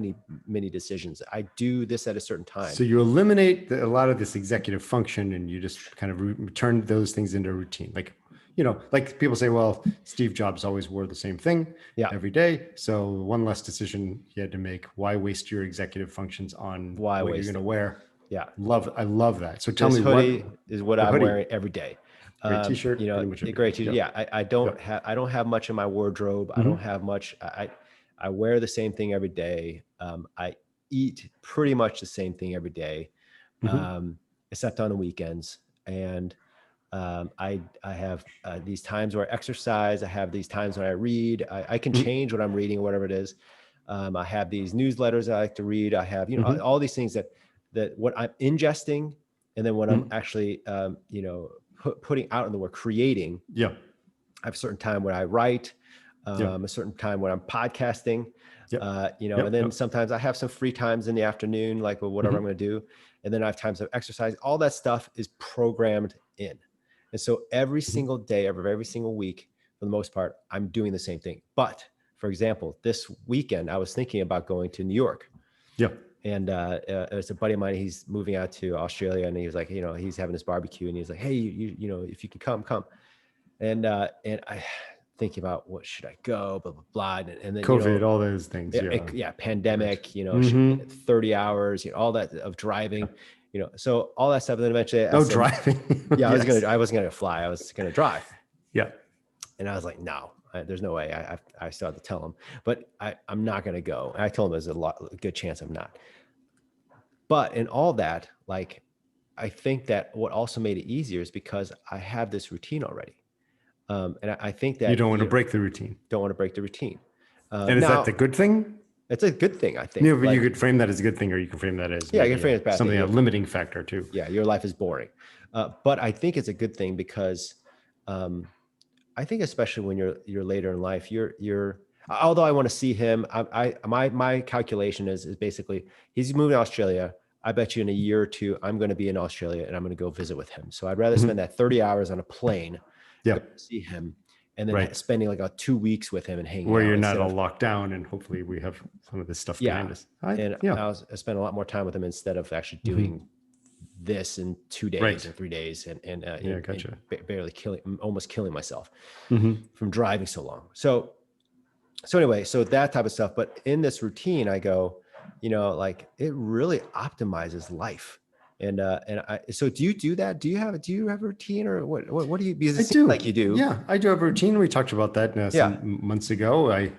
many decisions. I do this at a certain time.
So you eliminate a lot of this executive function and you just kind of turn those things into routine. Like, you know, like people say, well, Steve Jobs always wore the same thing
Yeah.
every day. So one less decision he had to make. Why waste your executive functions on
Why
what you're
waste
going to
it?
wear?
Yeah.
I love that. So tell
This
me what
hoodie is what
the
I'm
hoodie,
wearing every day.
great t-shirt,
You know,
pretty much
a
every day.
great t-shirt.
Yep.
Yeah,
Yep.
I don't have much in my wardrobe. I don't
Hmm.
have much. I wear the same thing every day. I eat pretty much the same thing every day,
Hmm.
except on the weekends. And I have these times where I exercise. I have these times when I read. I can
Hmm.
change what I'm reading or whatever it is. I have these newsletters I like to read. I have, you know,
Hmm.
all these things that what I'm ingesting, and then what I'm
Hmm.
actually, you know, putting out in the world, creating.
Yeah.
I have a certain time when I write,
Yeah.
a certain time when I'm podcasting,
Yep.
you know, and
Yep.
then
Yep.
sometimes I have some free times in the afternoon, like well, whatever I'm
Hmm.
going to do. And then I have times of exercise. All that stuff is programmed in. And so every
Hmm.
single day, every single week, for the most part, I'm doing the same thing. But for example, this weekend, I was thinking about going to New York.
Yeah.
And it's a buddy of mine. He's moving out to Australia, and he was like, you know, he's having this barbecue, and he's like, hey, you know, if you can come. And I thinking about what should I go, blah blah blah, and then you
COVID,
know,
all those things. Yeah.
yeah,
Right.
pandemic, you know,
Hmm.
30 hours, you know, all that of
Yeah.
driving, you know, so all that stuff. And then eventually I
Oh,
said,
driving.
yeah,
Yes.
I wasn't gonna fly, I was gonna drive.
Yeah.
And I was like, no, there's no way. I still had to tell him, but I'm not gonna go. And I told him there's a good chance I'm not. But in all that, like, I think that what also made it easier is because I have this routine already. And I think
You
that
don't want to
you
break the routine.
don't want to break the routine.
And is that the
Now,
good thing?
it's a good thing, I
Yeah,
think.
but you
Like,
could frame that as a good thing, or you can frame that as
yeah, I can
maybe
frame it as a bad thing.
something, a limiting factor too.
Yeah, your life is boring. But I think it's a good thing because um, I think especially when you're later in life, you're. Although I want to see him, my calculation is basically he's moving to Australia. I bet you in a year or two I'm going to be in Australia and I'm going to go visit with him. So I'd rather spend
Hmm.
that 30 hours on a plane,
Yeah.
go see him, and then
Right.
spending like 2 weeks with him and hanging
Where
out
you're not
instead
all
of
locked down, and hopefully we have some of this stuff
yeah.
behind us.
And
Yeah.
I spent a lot more time with him instead of actually
Hmm.
doing this in 2 days
Right.
or 3 days
Yeah.
and
Gotcha.
barely almost killing myself
Hmm.
from driving so long. So anyway, so that type of stuff. But in this routine, I go, you know, like it really optimizes life. So do you do that? Do you have a routine or what do you, because it
I
seems like
do.
you do.
Yeah, I do have a routine. We talked about that
Yeah.
some months ago. I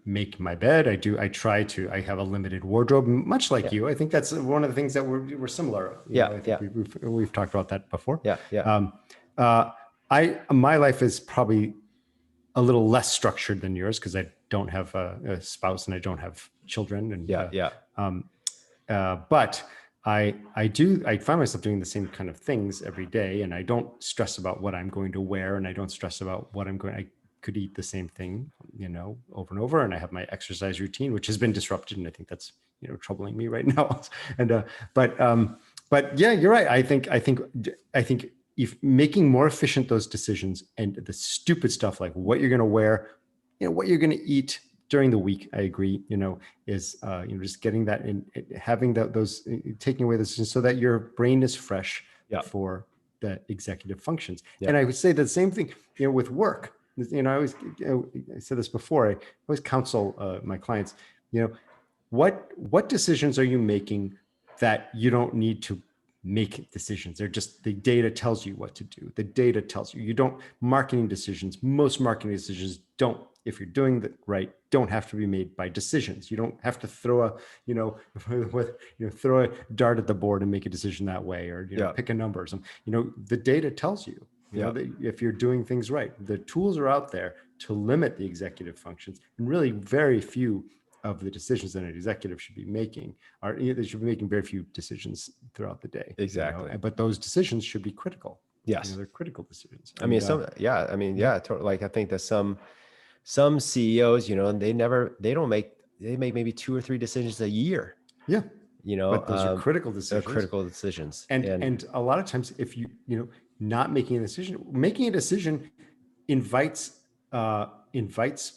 make my bed. I try to, I have a limited wardrobe, much like
Yeah.
you. I think that's one of the things that we're similar.
Yeah.
I think
Yeah.
we've talked about that before.
Yeah. Yeah.
Um, uh, my life is probably a little less structured than yours because I don't have a spouse and I don't have children. And
Yeah. Yeah.
um, but I find myself doing the same kind of things every day, and I don't stress about what I'm going to wear, and I don't stress about what I could eat the same thing, over and over. And I have my exercise routine, which has been disrupted, and I think that's troubling me right now. And but yeah, you're right. I think if making more efficient those decisions and the stupid stuff like what you're going to wear, what you're going to eat during the week, I agree, is just getting that in, having those taking away those so that your brain is fresh
Yeah.
for the executive functions.
Yeah.
And I would say the same thing, with work. I said this before. I always counsel my clients. What decisions are you making that you don't need to make decisions? They're just, the data tells you what to do. The data tells you. You don't, marketing decisions, most marketing decisions don't, if you're doing that right, don't have to be made by decisions. You don't have to throw throw a dart at the board and make a decision that way, or
Yeah.
pick a number or something. The data tells you,
Yeah.
that if you're doing things right. The tools are out there to limit the executive functions, and really very few of the decisions that an executive should be making they should be making very few decisions throughout the day.
Exactly.
But those decisions should be critical.
Yes.
They're critical decisions.
I mean, like I think that some CEOs, they make maybe 2 or 3 decisions a year,
Yeah. But those are critical
they're
decisions.
critical decisions.
And a lot of times, if not making a decision invites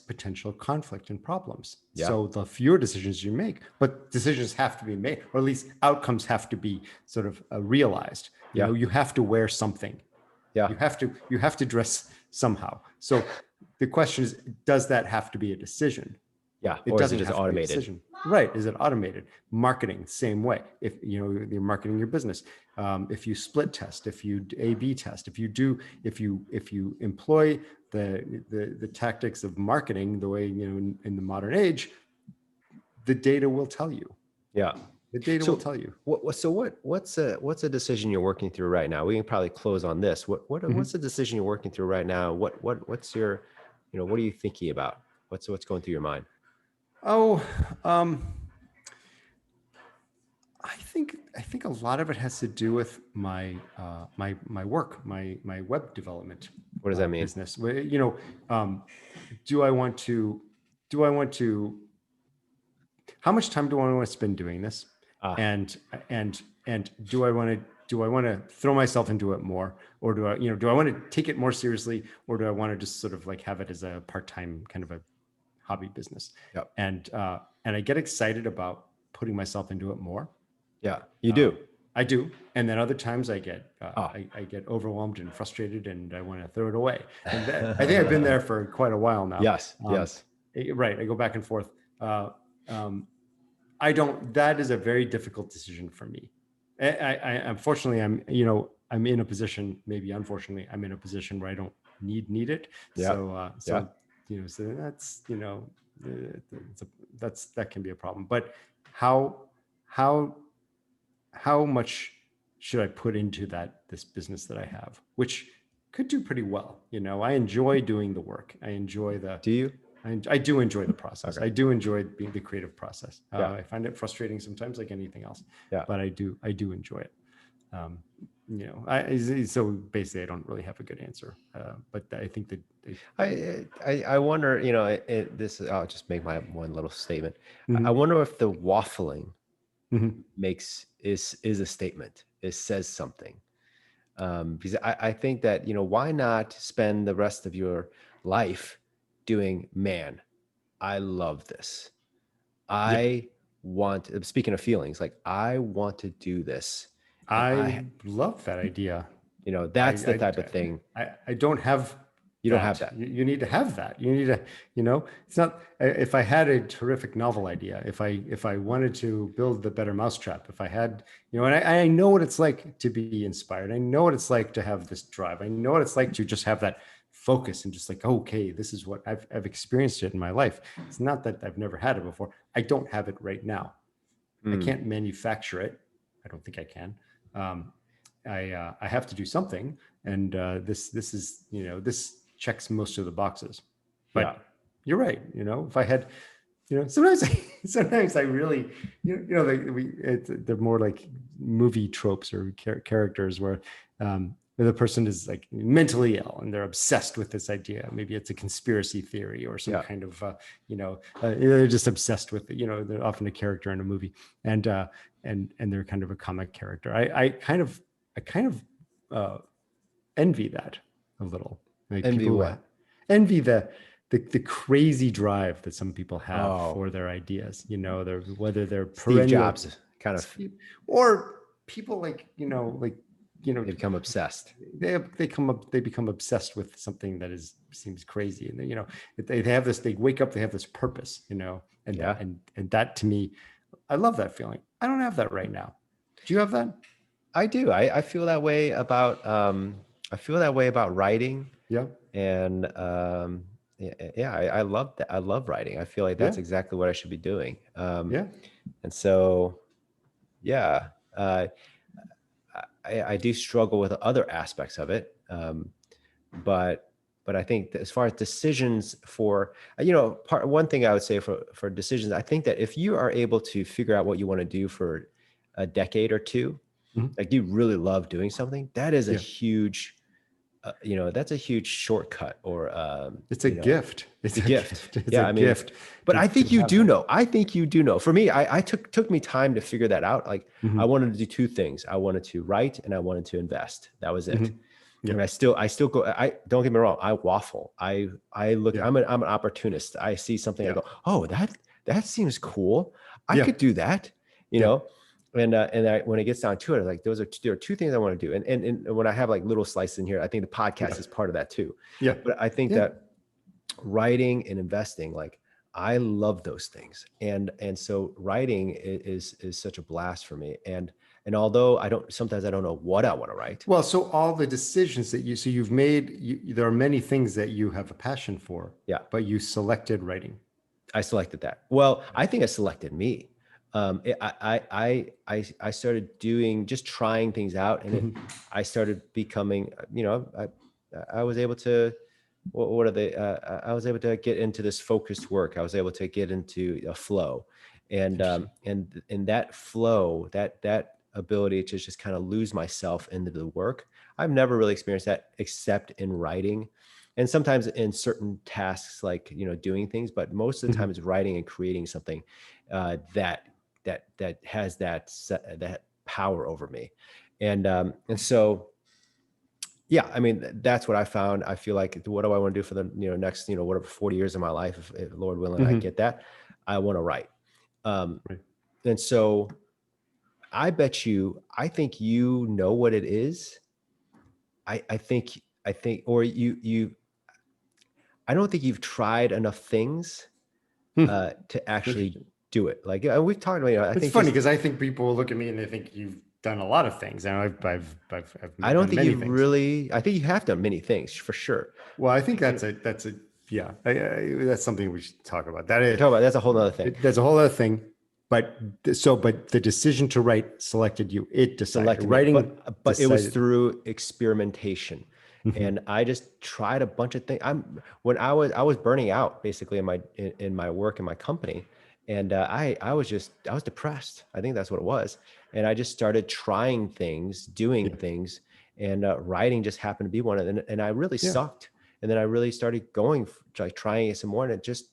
potential conflict and problems.
Yeah.
So the fewer decisions you make, but decisions have to be made, or at least outcomes have to be sort of realized. You have to wear something.
Yeah.
You have to dress somehow. So the question is, does that have to be a decision?
Yeah.
It
Or is it
doesn't
just
have to be a
automated?
decision. Right. Is it automated? Marketing, same way. If you're marketing your business, if you split test, if you A/B test, if you employ the tactics of marketing the way, in the modern age, the data will tell you.
Yeah.
The data will
So
tell you.
what's a decision you're working through right now? We can probably close on this. What's
Mhm.
the decision you're working through right now? What's your, what are you thinking about? What's going through your mind?
Oh, I think a lot of it has to do with my work, my web development
What does that mean?
business. Do I want to do I want to how much time do I want to spend doing this?
Ah,
And do I want to throw myself into it more, or do I want to take it more seriously, or do I want to just sort of like have it as a part-time kind of a hobby business?
yep.
And I get excited about putting myself into it more.
Yeah, you do.
Um, I do, and then other times I get
Ah.
I get overwhelmed and frustrated, and I want to throw it away. And I think I've been there for quite a while now.
Yes, yes.
Right, I go back and forth. Um, I don't. That is a very difficult decision for me. Unfortunately, I'm in a position. Maybe unfortunately, I'm in a position where I don't need it.
Yeah, yeah.
So that's it's a, that can be a problem. But how how how much should I put into this business that I have, which could do pretty well? I enjoy doing the work. I enjoy
Do you?
I do enjoy the process.
Okay.
I do enjoy being the creative process.
Yeah.
I find it frustrating sometimes, like anything else.
Yeah.
But I do enjoy it. Um, so basically, I don't really have a good answer. But I think that
I wonder, this I'll just make my one little statement. I
Mhm,
wonder if the waffling
mhm.
is a statement. It says something. Because I think that, why not spend the rest of your life doing, man, I love this.
Yeah,
Speaking of feelings, like I want to do this. And
I love that idea.
that's the type of thing.
I don't have
You don't have
that.
that.
You need to have that. You need to, it's not, if I had a terrific novel idea, if I wanted to build the better mousetrap, if I had, and I know what it's like to be inspired. I know what it's like to have this drive. I know what it's like to just have that focus and just like, okay, this is what I've experienced it in my life. It's not that I've never had it before. I don't have it right now. I
Mm,
can't manufacture it. I don't think I can. Um, I have to do something, and this is this checks most of the boxes.
yeah.
But you're right. If I had, sometimes sometimes I really, they're more like movie tropes or characters where the person is like mentally ill and they're obsessed with this idea. Maybe it's a conspiracy theory or some
Yeah.
kind of they're just obsessed with it. They're often a character in a movie, and they're kind of a comic character. I kind of uh, envy that a little. Like
Envy
people who
what?
envy the crazy drive that some people have
Oh,
for their ideas. Whether they're
Steve
perennial
Jobs kind of,
or people like
they become obsessed.
they become obsessed with something that seems crazy, and they have this. They wake up. They have this purpose. And
Yeah,
and that to me, I love that feeling. I don't have that right now. Do you have that?
I do. I feel that way about, writing.
Yeah.
And yeah, I love that. I love writing. I feel like
Yeah.
that's exactly what I should be doing.
Yeah.
And so, yeah, I do struggle with other aspects of it. But I think that as far as decisions for, one thing I would say for decisions, I think that if you are able to figure out what you want to do for a decade or two,
Mhm.
like you really love doing something, that is a
Yeah.
huge, that's a huge shortcut, or,
It's a gift.
it's a gift.
It's a
Yeah, I mean,
gift
but
to
I think you
have
do
that.
know. I think you do know. For me, I took me time to figure that out. Like I
Mhm.
wanted to do two things. I wanted to write and I wanted to invest. That was it.
Mhm. Yeah.
And I still go. I don't get me wrong. I waffle. I look.
Yeah.
I'm an opportunist. I see something. I
Yeah.
go, oh, that seems cool. I
Yeah.
could do that. You
Yeah.
know. When it gets down to it, like there are two things I want to do. And when I have like little slices in here, I think the podcast
Yeah.
is part of that too.
Yeah.
But I think
Yeah.
that writing and investing, like I love those things. And so writing is such a blast for me. And although sometimes I don't know what I want to write.
Well, so all the decisions that so you've made, there are many things that you have a passion for,
Yeah.
but you selected writing.
I selected that. Well, I think I selected me. I started just trying things out, and I started becoming, I was able to, what are they? I was able to get into this focused work. I was able to get into a flow, and in that flow, that ability to just kind of lose myself into the work. I've never really experienced that except in writing, and sometimes in certain tasks like doing things, but most of the time it's writing and creating something that has that power over me. And so yeah, I mean, that's what I found. I feel like, what do I want to do for the next whatever 40 years of my life, if Lord willing I get that, I want to write.
Right.
And so I think you know what it is. I think or I don't think you've tried enough things to actually
Interesting.
do it. Like we've talked about, I
It's
think
funny because I think people will look at me and they think you've done a lot of things, and I've
I don't
done
think
many
you've
things.
really, I think you have done many things for sure.
Well, I think that's a yeah, that's something we should talk about. That is,
Talk about, that's a whole nother thing.
There's a whole other thing, but the decision to write selected you. It decided
Selected me,
writing,
but it was
decided.
through experimentation. And I just tried a bunch of things. When I was burning out basically in my work in my company, and I was depressed. I think that's what it was. And I just started trying things, doing things, and writing just happened to be one of them. And I really
Yeah.
sucked. And then I really started going like trying it some more, and it just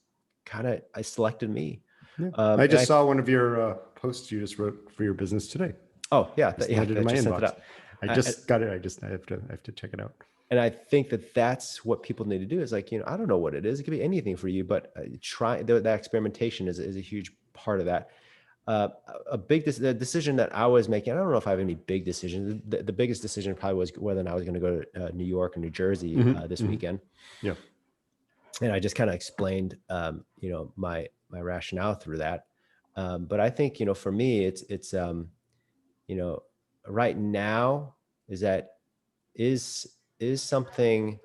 I selected me.
Yeah. I
And
just saw one of your posts you just wrote for your business today.
oh yeah,
Just
yeah,
landed in
I
my
just sent it
inbox.
out.
I
I-
just got it. I have to check it out.
And I think that's what people need to do is like, I don't know what it is. It could be anything for you, but that experimentation is a huge part of that. The decision that I was making, I don't know if I have any big decisions. The biggest decision probably was whether or not I was going to go to New York or New Jersey this weekend.
Yeah.
And I just kind of explained, my rationale through that. But I think, for me, it's right now is something,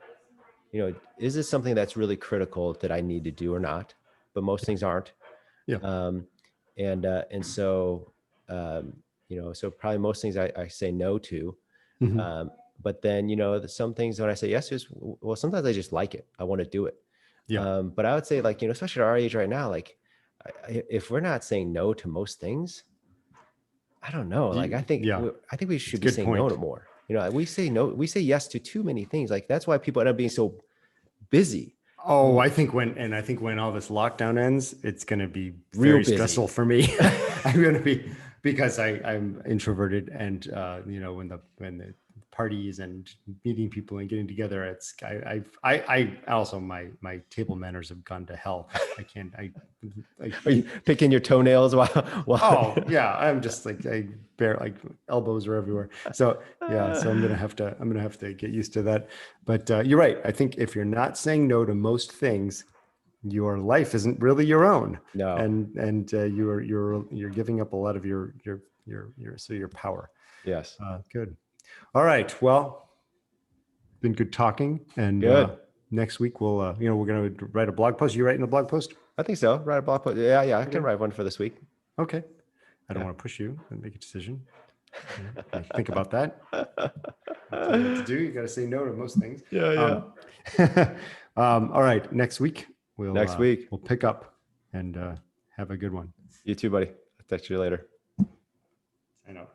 is this something that's really critical that I need to do or not? But most things aren't.
Yeah.
And so, so probably most things I say no to. But then, some things when I say yes to, well, sometimes I just like it. I want to do it.
Yeah.
But I would say, like, especially at our age right now, like if we're not saying no to most things, I don't know. Like, I think
Yeah.
we should be
good
saying no
point.
to more. We say no, we say yes to too many things. Like, that's why people end up being so busy.
Oh, I think when all this lockdown ends, it's going to be
Real
very
busy.
stressful for me. I'm going to be, because I'm introverted, and when the parties and meeting people and getting together, it's I also my table manners have gone to hell. I can't.
Are you picking your toenails while?
Oh yeah, I'm just like, I bear, like, elbows are everywhere. So yeah, so I'm gonna have to get used to that. But you're right. I think if you're not saying no to most things, your life isn't really your own.
No.
And you're giving up a lot of your power.
Yes.
Good. All right. Well, been good talking. And
Good.
next week we'll we're gonna write a blog post. You writing a blog post?
I think so. Write a blog post. Yeah. I can write one for this week.
Okay. I don't want to push you and make a decision. Think about that. Tell you what to do. You got to say no to most things.
Yeah.
All right. Next week we'll pick up and have a good one.
You too, buddy. I'll text you later.
I know.